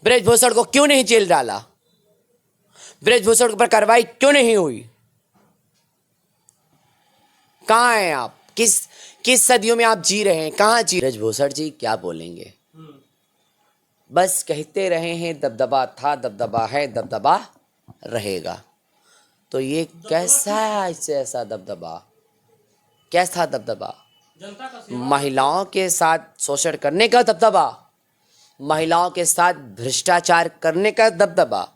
ब्रजभूषण को क्यों नहीं जेल डाला? ब्रजभूषण पर कार्रवाई क्यों नहीं हुई? कहाँ हैं आप? किस सदियों में आप जी रहे हैं? कहाँ जी? ब्रजभूषण जी क्या बोलेंगे? बस कहते रहे हैं दबदबा था, दबदबा है, दबदबा रहेगा। तो ये कैसा है ऐसा दबदबा? कैसा दबदबा? महिलाओं के साथ शोषण करने का दबदबा, महिलाओं के साथ भ्रष्टाचार करने का दबदबा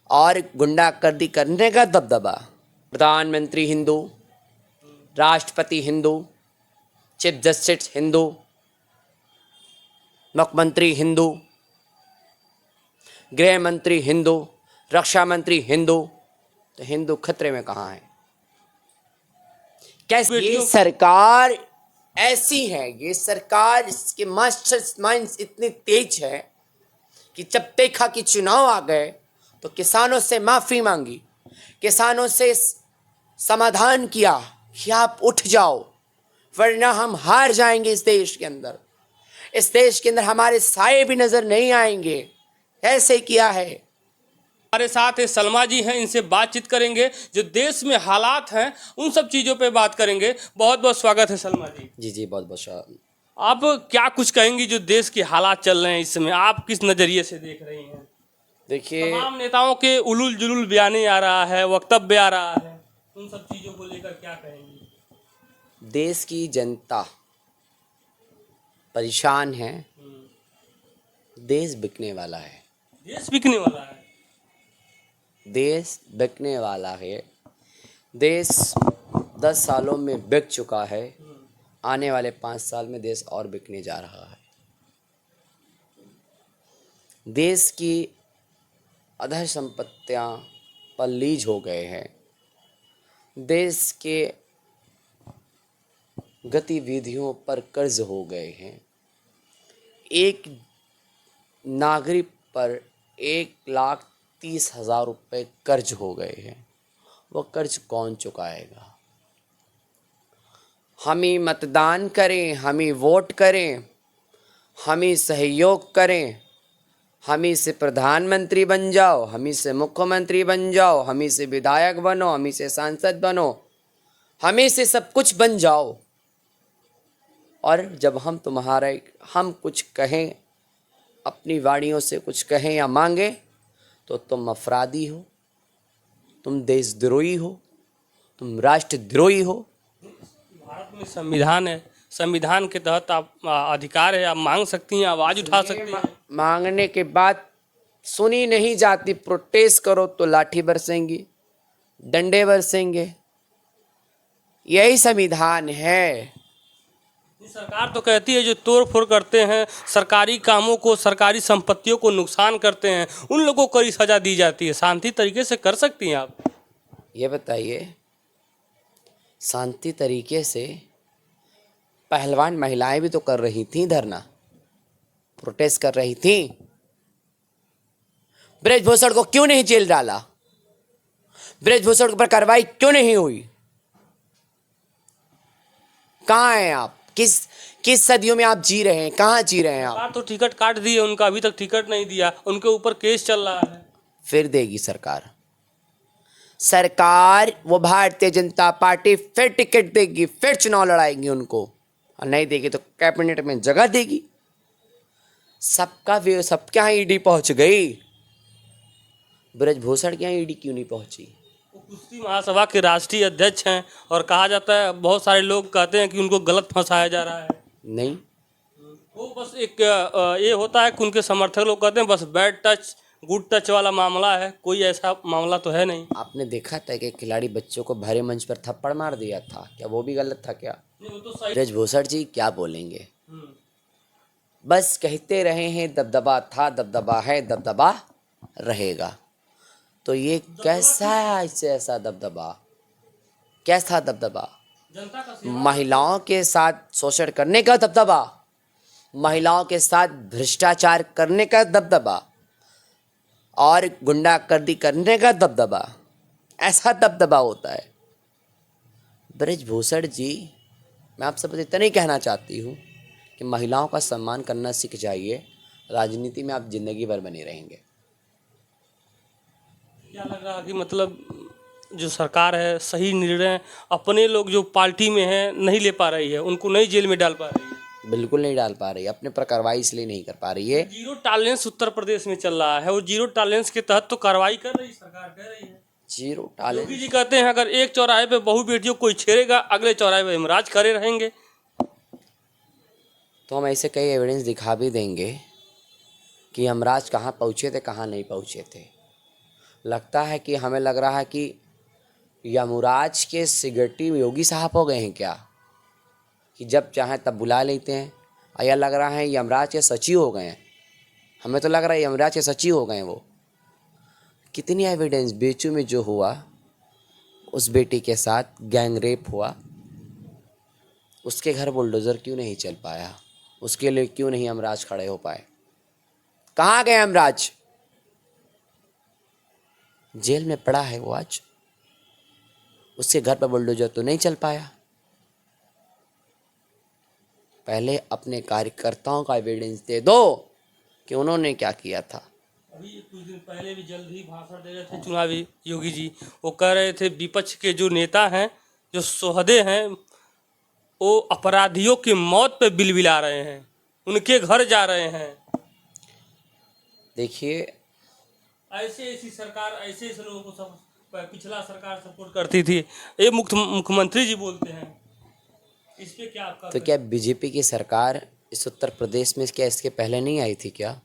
और गुंडागर्दी करने का दबदबा। प्रधानमंत्री हिंदू, राष्ट्रपति हिंदू, चीफ जस्टिस हिंदू, मुख्यमंत्री हिंदू, गृह मंत्री हिंदू, रक्षा मंत्री हिंदू, तो हिंदू खतरे में कहाँ है? कैसे ये सरकार ऐसी है? ये सरकार, इसके मास्टरमाइंड्स इतने तेज है कि जब देखा कि चुनाव आ गए तो किसानों से माफी मांगी, किसानों से समाधान किया कि आप उठ जाओ वरना हम हार जाएंगे। इस देश के अंदर हमारे साये भी नजर नहीं आएंगे। ऐसे किया है। हमारे साथ सलमा जी हैं, इनसे बातचीत करेंगे, जो देश में हालात हैं उन सब चीज़ों पे बात करेंगे। बहुत बहुत स्वागत है सलमा जी। जी बहुत बहुत स्वागत। आप क्या कुछ कहेंगी जो देश के हालात चल रहे हैं इस समय, आप किस नज़रिए से देख रही हैं? देखिए, तमाम नेताओं के उलूल जुलूल बयाने आ रहा है, वक्तव्य आ रहा है, उन सब चीज़ों को लेकर क्या कहेंगी? देश की जनता परेशान है। देश बिकने वाला है। देश बिकने वाला है। देश बिकने वाला है। देश 10 सालों में बिक चुका है। आने वाले 5 साल में देश और बिकने जा रहा है। देश की अधर संपत्तियां पलीज हो गए हैं। देश के गतिविधियों पर कर्ज हो गए हैं। एक नागरिक पर 1,30,000 रुपये कर्ज हो गए हैं। वो कर्ज कौन चुकाएगा? हम ही मतदान करें, हम ही वोट करें, हम ही सहयोग करें, हम ही से प्रधानमंत्री बन जाओ, हम ही से मुख्यमंत्री बन जाओ, हम ही से विधायक बनो, हम ही से सांसद बनो, हम ही से सब कुछ बन जाओ, और जब हम कुछ कहें, अपनी वाणियों से कुछ कहें या मांगे, तो तुम अपराधी हो, तुम देशद्रोही हो, तुम राष्ट्रद्रोही हो। भारत में संविधान है, संविधान के तहत आप अधिकार है, आप मांग सकती हैं, आवाज़ उठा सकती हैं। मांगने के बाद सुनी नहीं जाती, प्रोटेस्ट करो तो लाठी बरसेंगी, डंडे बरसेंगे। यही संविधान है। सरकार तो कहती है जो तोड़ फोड़ करते हैं, सरकारी कामों को, सरकारी संपत्तियों को नुकसान करते हैं, उन लोगों को कड़ी सजा दी जाती है। शांति तरीके से कर सकती हैं आप? ये बताइए, शांति तरीके से पहलवान महिलाएं भी तो कर रही थीं धरना, प्रोटेस्ट कर रही थीं। ब्रजभूषण को क्यों नहीं जेल डाला? ब्रजभूषण पर कार्रवाई क्यों नहीं हुई? कहाँ हैं आप? किस सदियों में आप जी रहे हैं? कहाँ जी रहे हैं आप? सरकार तो टिकट काट दी है उनका, अभी तक टिकट नहीं दिया, उनके ऊपर केस चल रहा है। फिर देगी सरकार वो भारतीय जनता पार्टी फिर टिकट देगी, फिर चुनाव लड़ाएगी उनको, और नहीं देगी तो कैबिनेट में जगह देगी। सबके यहाँ ईडी पहुंच गई, ब्रजभूषण के यहाँ ईडी क्यों नहीं पहुंची? वो कुश्ती महासभा के राष्ट्रीय अध्यक्ष हैं, और कहा जाता है, बहुत सारे लोग कहते हैं कि उनको गलत फंसाया जा रहा है। नहीं, वो बस एक ये होता है कि उनके समर्थक लोग कहते हैं बस बैड टच गुड टच वाला मामला है, कोई ऐसा मामला तो है नहीं। आपने देखा था कि खिलाड़ी बच्चों को भरे मंच पर थप्पड़ मार दिया था, क्या वो भी गलत था क्या? वो तो सही। ब्रजभूषण जी क्या बोलेंगे? बस कहते रहे हैं दबदबा था, दबदबा है, दबदबा रहेगा। तो ये कैसा है ऐसा दबदबा? कैसा दबदबा? महिलाओं के साथ शोषण करने का दबदबा, महिलाओं के साथ भ्रष्टाचार करने का दबदबा और गुंडागर्दी करने का दबदबा। ऐसा दबदबा होता है। ब्रजभूषण जी, मैं आपसे बस इतना ही कहना चाहती हूँ कि महिलाओं का सम्मान करना सीख जाइए, राजनीति में आप जिंदगी भर बने रहेंगे। क्या लग रहा है कि मतलब जो सरकार है सही निर्णय अपने लोग जो पार्टी में हैं नहीं ले पा रही है, उनको नहीं जेल में डाल पा रही है? बिल्कुल नहीं डाल पा रही, अपने पर कार्रवाई इसलिए नहीं कर पा रही है। जीरो टॉलरेंस उत्तर प्रदेश में चल रहा है और जीरो टॉलरेंस के तहत तो कार्रवाई कर रही सरकार, कह रही है। जीरो योगी टॉलरेंस। जी कहते हैं अगर एक चौराहे पे बहु बेटियों को कोई छेड़ेगा, अगले चौराहे पे हम राज करे रहेंगे। तो हम ऐसे कई एविडेंस दिखा भी देंगे कि यमराज कहाँ पहुँचे थे, कहाँ नहीं पहुँचे थे। लगता है कि हमें लग रहा है कि यमराज के सिगरेटी योगी साहब हो गए हैं क्या, कि जब चाहें तब बुला लेते हैं। और यह लग रहा है यमराज के सचिव हो गए हैं। हमें तो लग रहा है यमराज के सचिव हो गए हैं वो। कितनी एविडेंस, बेचू में जो हुआ उस बेटी के साथ गैंग रेप हुआ, उसके घर बुलडोज़र क्यों नहीं चल पाया, उसके लिए क्यों नहीं यमराज खड़े हो पाए। कहाँ गए यमराज? जेल में पड़ा है वो आज, उसके घर पर बुलडोज़र तो नहीं चल पाया। पहले अपने कार्यकर्ताओं का एविडेंस दे दो कि उन्होंने क्या किया था। अभी कुछ दिन पहले भी जल्द ही भाषण दे रहे थे चुनावी योगी जी, वो कह रहे थे विपक्ष के जो नेता हैं, जो सोहदे हैं, वो अपराधियों की मौत पे बिलबिला रहे हैं, उनके घर जा रहे हैं। देखिए, ऐसी सरकार ऐसे लोगों को सब पिछला सरकार सपोर्ट करती थी, ये मुख्यमंत्री जी बोलते हैं। इस पे क्या आपका? तो क्या बीजेपी की सरकार इस उत्तर प्रदेश में क्या इसके पहले नहीं आई थी क्या?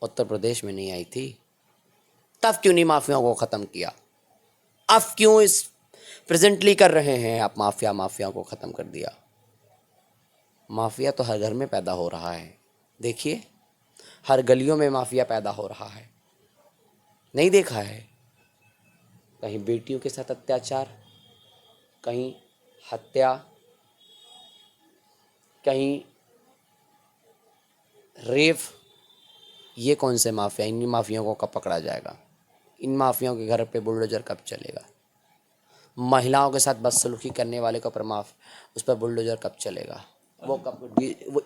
उत्तर प्रदेश में नहीं आई थी, तब क्यों नहीं माफियाओं को ख़त्म किया? अब क्यों इस प्रेजेंटली कर रहे हैं आप माफिया को ख़त्म कर दिया? माफिया तो हर घर में पैदा हो रहा है। देखिए, हर गलियों में माफिया पैदा हो रहा है। नहीं देखा है? कहीं बेटियों के साथ अत्याचार, कहीं हत्या, कहीं रेप। ये कौन से माफिया? इन माफियाओं को कब पकड़ा जाएगा? इन माफियाओं के घर पे बुलडोजर कब चलेगा? महिलाओं के साथ बदसलूकी करने वाले को उस पर बुलडोजर कब चलेगा? वो कब,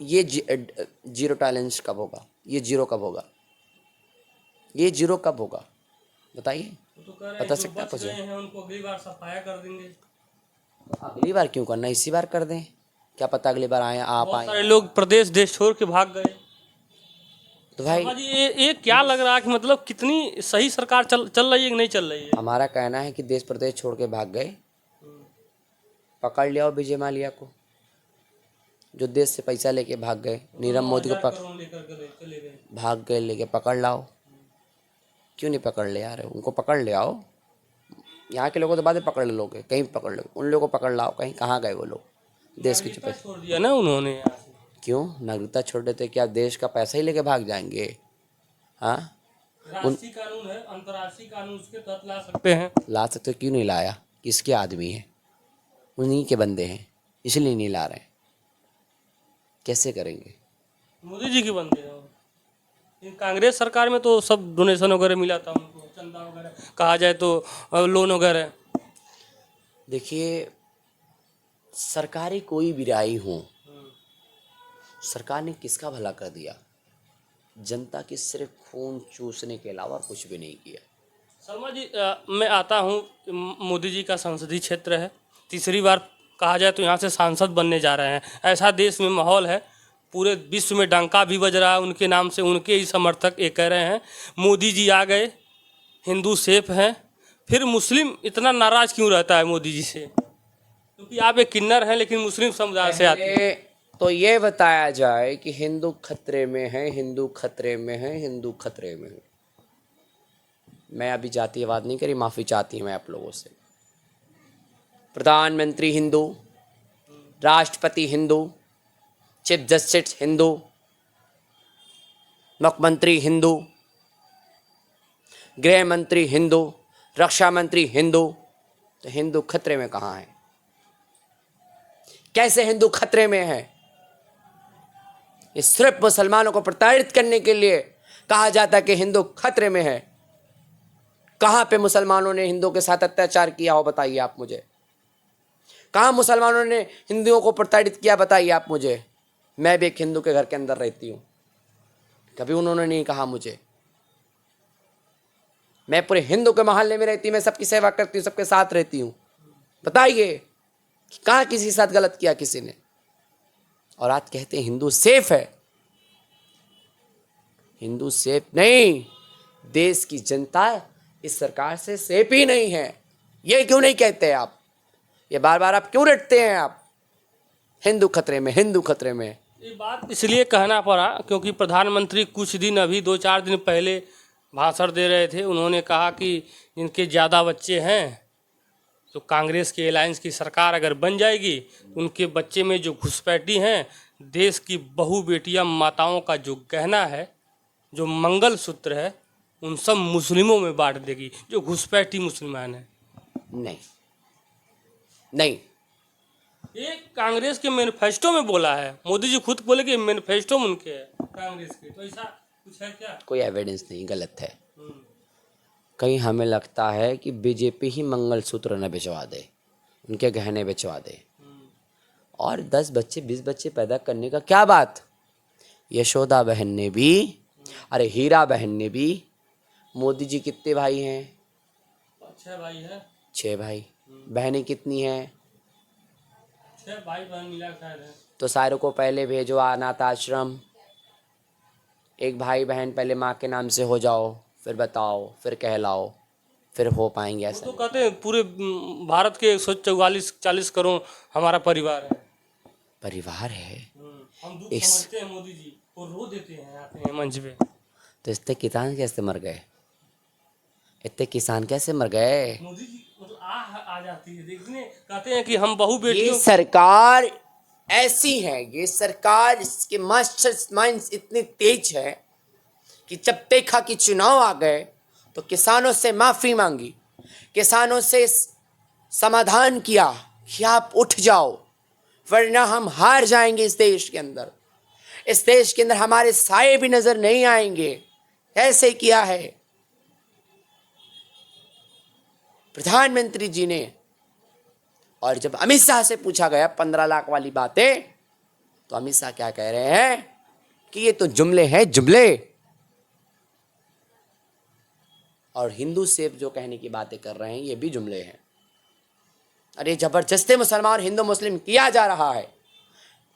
ये जीरो टॉलरेंस कब होगा? ये जीरो कब होगा? ये जीरो कब होगा बताइए? बता सकते हैं मुझे? उनको अगली बार सफाया कर देंगे। अगली बार क्यों करना, इसी बार कर दें। क्या पता अगली बार आए, आप बहुत आए। सारे लोग प्रदेश देश छोड़ के भाग गए। तो भाई, जी ये क्या लग रहा है कि मतलब कितनी सही सरकार चल रही है कि नहीं चल रही है? हमारा कहना है कि देश प्रदेश छोड़ के भाग गए। पकड़ लिया विजय माल्या को, जो देश से पैसा लेके भाग गए। नीरव मोदी को भाग गए लेके, पकड़ लाओ। क्यों नहीं पकड़ ले यार? उनको पकड़ ले आओ। यहाँ के लोगों तो बाद में पकड़ लोगे, कहीं पकड़ लो, उन लोगों को पकड़ लाओ। कहीं कहाँ गए वो लोग? देश की चुप छोड़ दिया ना उन्होंने यहाँ से। क्यों नागरिकता छोड़ देते? क्या देश का पैसा ही लेके भाग जाएंगे? हाँ, राष्ट्रीय कानून है, अंतर्राष्ट्रीय कानून उसके तहत ला सकते हैं। ला सकते, क्यों नहीं लाया? किसके आदमी है? उन्हीं के बंदे हैं, इसलिए नहीं ला रहे। कैसे करेंगे? मोदी जी के बंदे हैं। कांग्रेस सरकार में तो सब डोनेशन वगैरह मिला था उनको, चंदा वगैरह कहा जाए तो लोन वगैरह। देखिए, सरकारी कोई भी राय हो, सरकार ने किसका भला कर दिया? जनता की सिर्फ खून चूसने के अलावा कुछ भी नहीं किया। शर्मा जी, मैं आता हूँ, मोदी जी का संसदीय क्षेत्र है, तीसरी बार कहा जाए तो यहाँ से सांसद बनने जा रहे हैं। ऐसा देश में माहौल है, पूरे विश्व में डंका भी बज रहा है उनके नाम से। उनके ही समर्थक ये कह रहे हैं मोदी जी आ गए, हिंदू सेफ हैं। फिर मुस्लिम इतना नाराज़ क्यों रहता है मोदी जी से? क्योंकि आप एक किन्नर हैं लेकिन मुस्लिम समुदाय से आते हैं। तो ये बताया जाए कि हिंदू खतरे में है, हिंदू खतरे में है, हिंदू खतरे में है। मैं अभी जातिवाद नहीं करी, माफ़ी चाहती हूँ मैं आप लोगों से। प्रधानमंत्री हिंदू, राष्ट्रपति हिंदू, चीफ जस्टिस हिंदू, मुख्यमंत्री हिंदू, गृह मंत्री हिंदू, रक्षा मंत्री हिंदू। तो हिंदू खतरे में कहाँ है? कैसे हिंदू खतरे में है? ये सिर्फ मुसलमानों को प्रताड़ित करने के लिए कहा जाता है कि हिंदू खतरे में है। कहाँ पे मुसलमानों ने हिंदुओं के साथ अत्याचार किया हो बताइए आप मुझे। कहाँ मुसलमानों ने हिंदुओं को प्रताड़ित किया बताइए आप मुझे। मैं भी एक हिंदू के घर के अंदर रहती हूँ, कभी उन्होंने नहीं कहा मुझे। मैं पूरे हिंदू के मोहल्ले में रहती हूँ, मैं सबकी सेवा करती हूँ, सबके साथ रहती हूँ। बताइए कि कहाँ किसी के साथ गलत किया किसी ने? और आज कहते हैं हिंदू सेफ है। हिंदू सेफ नहीं, देश की जनता इस सरकार से सेफ ही नहीं है। ये क्यों नहीं कहते आप? ये बार बार आप क्यों रटते हैं आप? हिंदू खतरे में, हिंदू खतरे में। ये बात इसलिए कहना पड़ा क्योंकि प्रधानमंत्री कुछ दिन अभी 2-4 दिन पहले भाषण दे रहे थे। उन्होंने कहा कि इनके ज़्यादा बच्चे हैं तो कांग्रेस की अलायंस की सरकार अगर बन जाएगी, उनके बच्चे में जो घुसपैठी हैं, देश की बहू बेटियां माताओं का जो गहना है, जो मंगलसूत्र है, उन सब मुस्लिमों में बांट देगी, जो घुसपैठी मुसलमान है। नहीं नहीं, ये कांग्रेस के मैनिफेस्टो में बोला है। मोदी जी खुद बोले कि मैनिफेस्टो में उनके है कांग्रेस के, तो ऐसा कुछ है क्या? कोई एविडेंस नहीं, गलत है। कहीं हमें लगता है कि बीजेपी ही मंगलसूत्र न भिजवा दे, उनके गहने भिजवा दे। और 10 बच्चे 20 बच्चे पैदा करने का क्या बात? यशोदा बहन ने भी, अरे हीरा बहन ने भी। मोदी जी कितने भाई हैं? 6 भाई है। 6 भाई। बहनें कितनी हैं? 6 भाई बहन मिला शायद है। तो सारों को पहले भेजो अनाथ आश्रम। एक भाई बहन पहले माँ के नाम से हो जाओ, फिर बताओ, फिर कहलाओ, फिर हो पाएंगे ऐसा? तो कहते हैं पूरे भारत के 144-40 करोड़ हमारा परिवार है। परिवार है। हम दुख समझते हैं मोदी जी, वो रो देते हैं आते हैं मंच पे। तो इतने किसान कैसे मर गए? इतने किसान कैसे मर गए? मोदी जी मतलब आ जाती है देखने, कहते हैं कि हम बहू बेटियों। ये सरकार ऐसी है, ये सरकार, इसके मास्टर माइंड्स इतने तेज है कि जब देखा कि चुनाव आ गए तो किसानों से माफी मांगी, किसानों से समाधान किया कि आप उठ जाओ वरना हम हार जाएंगे इस देश के अंदर। इस देश के अंदर हमारे साए भी नजर नहीं आएंगे। ऐसे किया है प्रधानमंत्री जी ने। और जब अमित शाह से पूछा गया 15 लाख वाली बातें, तो अमित शाह क्या कह रहे हैं कि ये तो जुमले हैं, जुमले। और हिंदू सेफ जो कहने की बातें कर रहे हैं, ये भी जुमले हैं। अरे जबरदस्ती मुसलमान और हिंदू मुस्लिम किया जा रहा है।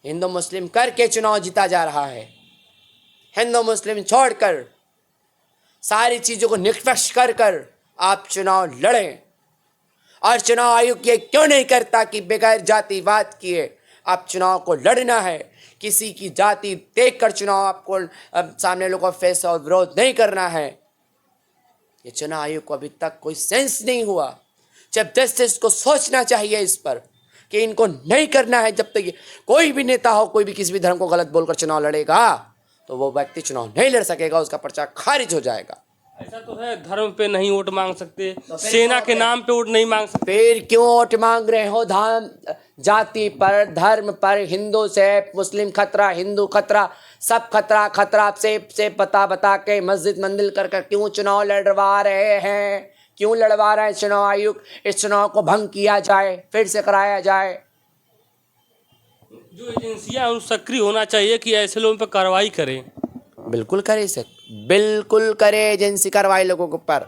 हिंदू मुस्लिम करके चुनाव जीता जा रहा है। हिंदू मुस्लिम छोड़कर सारी चीजों को निष्पक्ष कर आप चुनाव लड़ें। और चुनाव आयोग ये क्यों नहीं करता कि बगैर जातिवाद किए आप चुनाव को लड़ना है? किसी की जाति देखकर चुनाव आपको सामने लोगों को फेस और विरोध नहीं करना है। ये चुनाव आयोग को अभी तक कोई सेंस नहीं हुआ। जब जस्टिस को सोचना चाहिए इस पर कि इनको नहीं करना है। जब तक कोई भी नेता हो, कोई भी किसी भी धर्म को गलत बोलकर चुनाव लड़ेगा तो वो व्यक्ति चुनाव नहीं लड़ सकेगा, उसका पर्चा खारिज हो जाएगा। ऐसा तो है, धर्म पे नहीं वोट मांग सकते, सेना के नाम पे वोट नहीं मांग सकते। फिर क्यों वोट मांग रहे हो? धाम जाति पर, धर्म पर, हिंदू से मुस्लिम खतरा, हिंदू खतरा, सब खतरा खतरा से बता के मस्जिद मंदिर कर क्यों चुनाव लड़वा रहे हैं? क्यों लड़वा रहे हैं चुनाव आयोग? इस चुनाव को भंग किया जाए, फिर से कराया जाए। जो एजेंसियां उन सक्रिय होना चाहिए कि ऐसे लोगों पर कार्रवाई करें। बिल्कुल करे सर, बिल्कुल करे एजेंसी कार्रवाई लोगों के ऊपर।